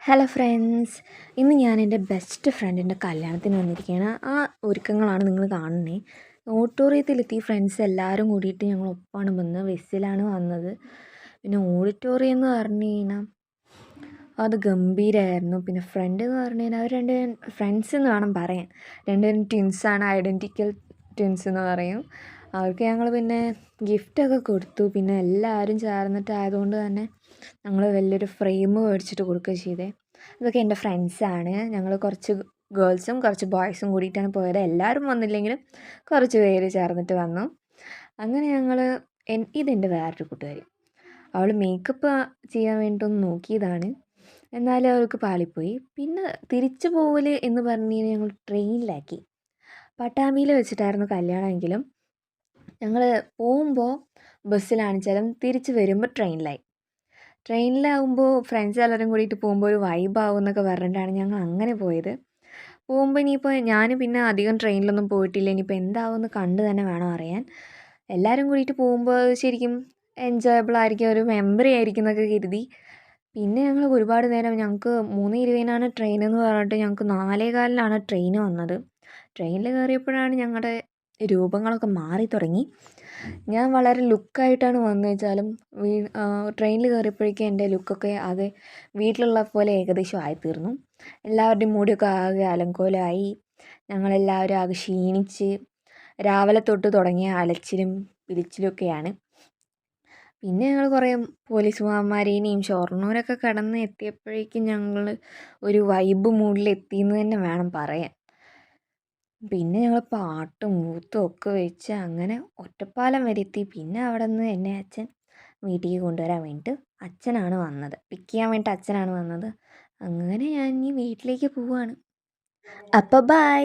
Hello friends, ഇന്ന് ഞാൻ എൻ്റെ ബെസ്റ്റ് ഫ്രണ്ടിൻ്റെ കല്യാണത്തിന് വന്നിരിക്കുകയാണ്. ആ ഒരുക്കങ്ങളാണ് നിങ്ങൾ കാണുന്നത്. ഓഡിറ്റോറിയത്തിലെത്തി ഫ്രണ്ട്സ് എല്ലാവരും കൂടിയിട്ട് ഞങ്ങൾ ഒപ്പമാണ് വന്നത്. ബസ്സിലാണ് വന്നത്. പിന്നെ ഓഡിറ്റോറിയം എന്ന് പറഞ്ഞു കഴിഞ്ഞാൽ അത് ഗംഭീരമായിരുന്നു. പിന്നെ ഫ്രണ്ട് എന്ന് പറഞ്ഞു കഴിഞ്ഞാൽ അവർ രണ്ടുപേരും ഫ്രണ്ട്സ് എന്ന് വേണം പറയാൻ. രണ്ടുപേരും ട്വിൻസാണ്, ഐഡൻറ്റിക്കൽ ട്വിൻസ് എന്ന് പറയും. അവർക്ക് ഞങ്ങൾ പിന്നെ ഗിഫ്റ്റൊക്കെ കൊടുത്തു. പിന്നെ എല്ലാവരും ചേർന്നിട്ടായതുകൊണ്ട് തന്നെ ഞങ്ങൾ വലിയൊരു ഫ്രെയിം മേടിച്ചിട്ട് കൊടുക്കുകയും ചെയ്തേ. ഇതൊക്കെ എൻ്റെ ഫ്രണ്ട്സാണ്. ഞങ്ങൾ കുറച്ച് ഗേൾസും കുറച്ച് ബോയ്സും കൂടിയിട്ടാണ് പോയത്. എല്ലാവരും വന്നില്ലെങ്കിലും കുറച്ച് പേര് ചേർന്നിട്ട് വന്നു. അങ്ങനെ ഞങ്ങൾ ഇതെൻ്റെ വേറൊരു കൂട്ടുകാരി. അവൾ മേക്കപ്പ് ചെയ്യാൻ വേണ്ടിയിട്ടൊന്ന് നോക്കിയതാണ്. എന്നാലും അവൾക്ക് പാളിപ്പോയി. പിന്നെ തിരിച്ചു പോകൽ എന്ന് പറഞ്ഞു കഴിഞ്ഞാൽ ഞങ്ങൾ ട്രെയിനിലാക്കി. പട്ടാമ്പിയിൽ വെച്ചിട്ടായിരുന്നു കല്യാണമെങ്കിലും ഞങ്ങൾ പോകുമ്പോൾ ബസ്സിലാണെച്ചാലും തിരിച്ച് വരുമ്പോൾ ട്രെയിനിലാകുമ്പോൾ ഫ്രണ്ട്സ് എല്ലാവരും കൂടിയിട്ട് പോകുമ്പോൾ ഒരു വൈബാവും എന്നൊക്കെ പറഞ്ഞിട്ടാണ് ഞങ്ങൾ അങ്ങനെ പോയത്. പോകുമ്പോൾ ഇനിയിപ്പോൾ ഞാൻ പിന്നെ അധികം ട്രെയിനിലൊന്നും പോയിട്ടില്ല. ഇനിയിപ്പോൾ എന്താവുമെന്ന് കണ്ട് തന്നെ വേണം അറിയാൻ. എല്ലാവരും കൂടിയിട്ട് പോകുമ്പോൾ ശരിക്കും എൻജോയബിൾ ആയിരിക്കും, ഒരു മെമ്മറി ആയിരിക്കും എന്നൊക്കെ കരുതി. പിന്നെ ഞങ്ങൾ ഒരുപാട് നേരം, ഞങ്ങൾക്ക് 3:20 ട്രെയിൻ എന്ന് പറഞ്ഞിട്ട് ഞങ്ങൾക്ക് 4:15 ട്രെയിൻ വന്നത്. ട്രെയിനിൽ കയറിയപ്പോഴാണ് ഞങ്ങളുടെ രൂപങ്ങളൊക്കെ മാറി തുടങ്ങി. ഞാൻ വളരെ ലുക്കായിട്ടാണ് വന്നത് വെച്ചാലും ട്രെയിനിൽ കയറിയപ്പോഴേക്കും എൻ്റെ ലുക്കൊക്കെ അത് വീട്ടിലുള്ള പോലെ ഏകദേശം ആയിത്തീർന്നു. എല്ലാവരുടെയും മുടിയൊക്കെ ആകെ അലങ്കോലമായി. ഞങ്ങളെല്ലാവരും ആകെ ക്ഷീണിച്ച് രാവിലെ തൊട്ട് തുടങ്ങിയ അലച്ചിലും പിരിച്ചിലൊക്കെയാണ്. പിന്നെ ഞങ്ങൾ കുറേ പോലീസ് മാമന്മാരേനെയും ഷൊർണൂരൊക്കെ കടന്ന് എത്തിയപ്പോഴേക്കും ഞങ്ങൾ ഒരു വൈബ് മൂഡിൽ എത്തിയെന്ന് തന്നെ വേണം പറയാൻ. പിന്നെ ഞങ്ങൾ പാട്ടും കൂത്തും ഒക്കെ വെച്ച് അങ്ങനെ ഒറ്റപ്പാലം വരെ എത്തി. പിന്നെ അവിടെ നിന്ന് എന്നെ അച്ഛൻ വീട്ടിലേക്ക് കൊണ്ടുവരാൻ വേണ്ടിയിട്ട് അച്ഛനാണ് വന്നത്. പിക്ക് ചെയ്യാൻ വേണ്ടിയിട്ട് അച്ഛനാണ് വന്നത്. അങ്ങനെ ഞാൻ ഇനി വീട്ടിലേക്ക് പോവുകയാണ്. അപ്പോൾ ബൈ.